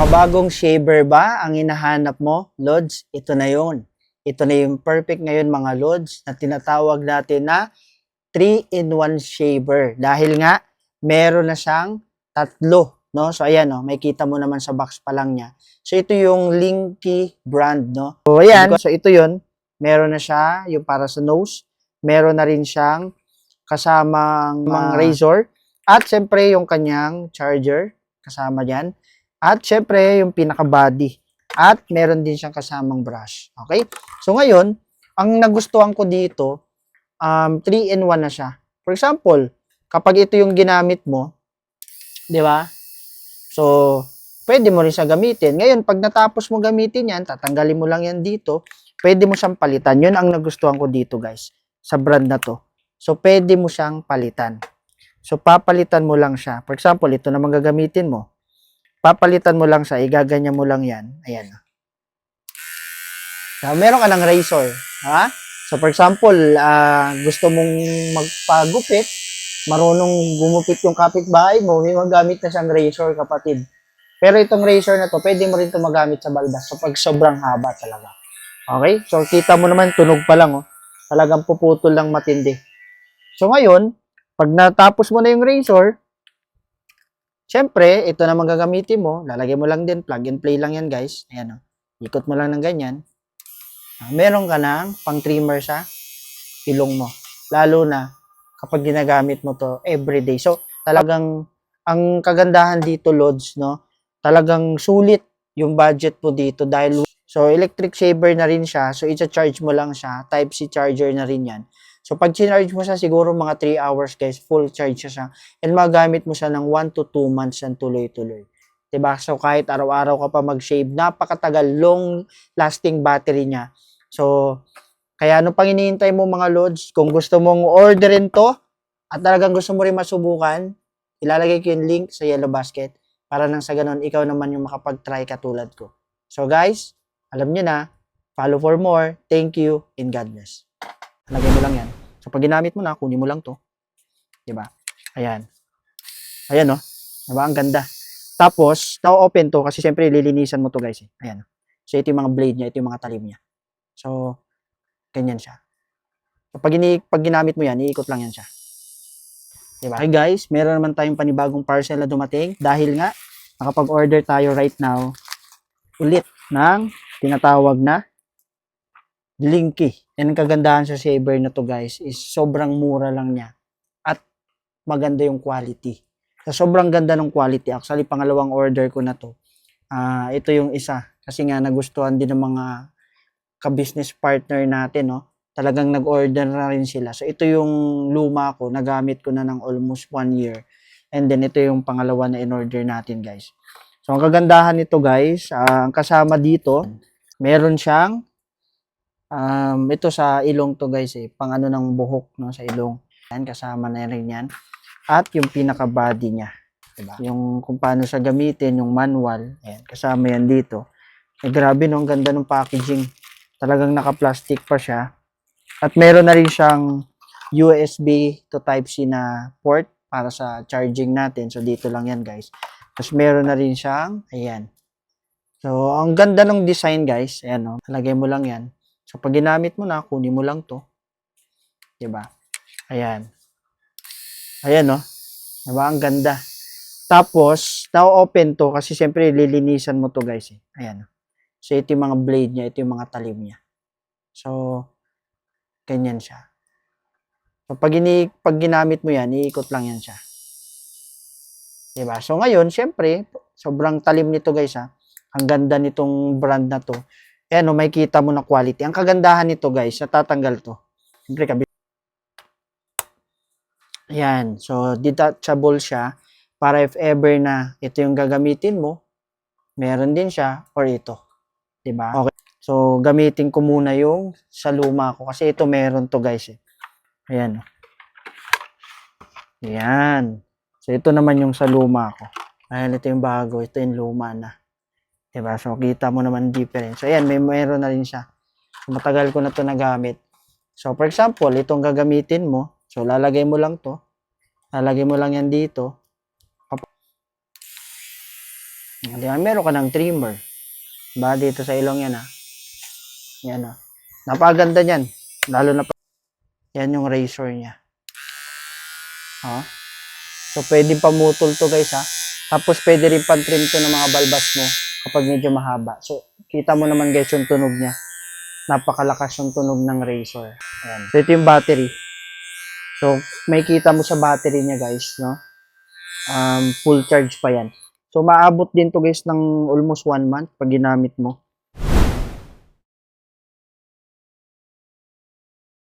Makabagong shaver ba ang hinahanap mo, Lods? Ito na yun. Ito na yung perfect ngayon mga Lods na tinatawag natin na 3-in-1 shaver. Dahil nga, meron na siyang tatlo. No? So ayan, no? May kita mo naman sa box pa lang niya. So ito yung Linky brand. No? So ayan, so ito yun. Meron na siya yung para sa nose. Meron na rin siyang kasamang razor. At syempre yung kanyang charger kasama dyan. At syempre, yung pinaka-body. At meron din siyang kasamang brush. Okay? So ngayon, ang nagustuhan ko dito, 3-in-1 na siya. For example, kapag ito yung ginamit mo, di ba? So, pwede mo rin siya gamitin. Ngayon, pag natapos mo gamitin yan, tatanggalin mo lang yan dito, pwede mo siyang palitan. Yun ang nagustuhan ko dito, guys, sa brand na to. So, pwede mo siyang palitan. So, papalitan mo lang siya. For example, ito naman gagamitin mo. Papalitan mo lang siya, igaganyan mo lang yan. Ayan. So, meron ka ng razor. Ha? So, for example, gusto mong magpagupit, marunong gumupit yung kapitbahay mo, may magamit na siyang razor, kapatid. Pero itong razor na to, pwede mo rin ito magamit sa balbas. So, pag sobrang haba talaga. Okay? So, kita mo naman, tunog pa lang. Oh. Talagang puputol lang matindi. So, ngayon, pag natapos mo na yung razor, siyempre, ito naman gagamitin mo. Lalagay mo lang din. Plug and play lang yan, guys. Ayan, oh. Ikot mo lang ng ganyan. Meron ka ng pang-trimmer sa ilong mo. Lalo na kapag ginagamit mo to everyday. So, talagang, ang kagandahan dito, Lods, no? Talagang sulit yung budget po dito. Dahil, so, electric shaver na rin siya. So, i-charge mo lang siya. Type-C charger na rin yan. So, pag charge mo siya, siguro mga 3 hours, guys, full charge siya. And magamit mo siya ng 1 to 2 months yan tuloy-tuloy. Diba? So, kahit araw-araw ka pa mag-shave, napakatagal, long-lasting battery niya. So, kaya ano pang hinihintay mo mga Lods? Kung gusto mong orderin to, at talagang gusto mo rin masubukan, ilalagay ko yung link sa Yellow Basket para nang sa ganun, ikaw naman yung makapag-try katulad ko. So, guys, alam nyo na, follow for more. Thank you, and God bless. Lagay mo lang yan. So, pag ginamit mo na, kunin mo lang to. Diba? Ayan. Ayan, no? Diba? Ang ganda. Tapos, na-open to kasi syempre, lilinisan mo to, guys. Eh. Ayan. So, ito yung mga blade niya. Ito yung mga talim niya. So, ganyan siya. So, pag ginamit mo yan, iikot lang yan siya. Diba? Okay, guys. Meron naman tayong panibagong parcel na dumating dahil nga, nakapag-order tayo right now ulit ng tinatawag na Linky. Yan ang kagandahan sa shaver na to, guys, is sobrang mura lang niya at maganda yung quality. So, sobrang ganda ng quality. Actually, pangalawang order ko na to. Ito yung isa. Kasi nga, nagustuhan din ng mga ka-business partner natin, no? Talagang nag-order na rin sila. So, ito yung luma ko. Nagamit ko na ng almost 1 year. And then, ito yung pangalawa na in-order natin, guys. So, ang kagandahan nito, guys, ang kasama dito, meron siyang ito sa ilong to, guys, eh. Pang ano ng buhok, no, sa ilong. Yan, kasama na rin yan. At yung pinaka-body niya. Diba? Yung kung paano siya gamitin, yung manual. Ayan, kasama yan dito. Eh, grabe, no, ang ganda ng packaging. Talagang naka-plastic pa siya. At meron na rin siyang USB to Type-C na port para sa charging natin. So, dito lang yan, guys. Tapos, meron na rin siyang, ayan. So, ang ganda ng design, guys. Ayan, no. Lagay mo lang yan. So, pag ginamit mo na, kunin mo lang to. Diba? Ayan. Ayan, no? Diba? Ang ganda. Tapos, na-open to kasi siyempre lilinisan mo to, guys. Eh. Ayan. So, ito yung mga blade niya. Ito yung mga talim niya. So, ganyan siya. So, pag ginamit mo yan, iikot lang yan siya. Diba? So, ngayon, siyempre, sobrang talim nito, guys, ha. Ang ganda nitong brand na to. Ayan, no, may kita mo na quality. Ang kagandahan nito, guys, natatanggal to. Siyempre, ayan. So, detachable siya para if ever na ito yung gagamitin mo, meron din siya or ito. Diba? Okay. So, gamitin ko muna yung sa luma ko kasi ito meron to, guys. Eh. Ayan. Ayan. So, ito naman yung sa luma ko. Ayan, ito yung bago. Ito yung luma na. Diba? So, kita mo naman difference. So, ayan, mayroon na rin siya. So, matagal ko na to nagamit. So, for example, itong gagamitin mo. So, lalagay mo lang to. Lalagay mo lang yan dito. Di ba? Meron ka ng trimmer. Diba? Dito sa ilong yan, ha. Yan, ha. Napakaganda niyan. Lalo na yan yung razor niya. Ha? So, pwede pamutol to, guys, ha. Tapos, pwede rin pan-trim to ng mga balbas mo kapag medyo mahaba. So, kita mo naman, guys, yung tunog niya. Napakalakas yung tunog ng razor. Ayan. So, ito yung battery. So, may kita mo sa battery niya, guys, no? Full charge pa yan. So, maabot din to, guys, ng almost 1 month pag ginamit mo.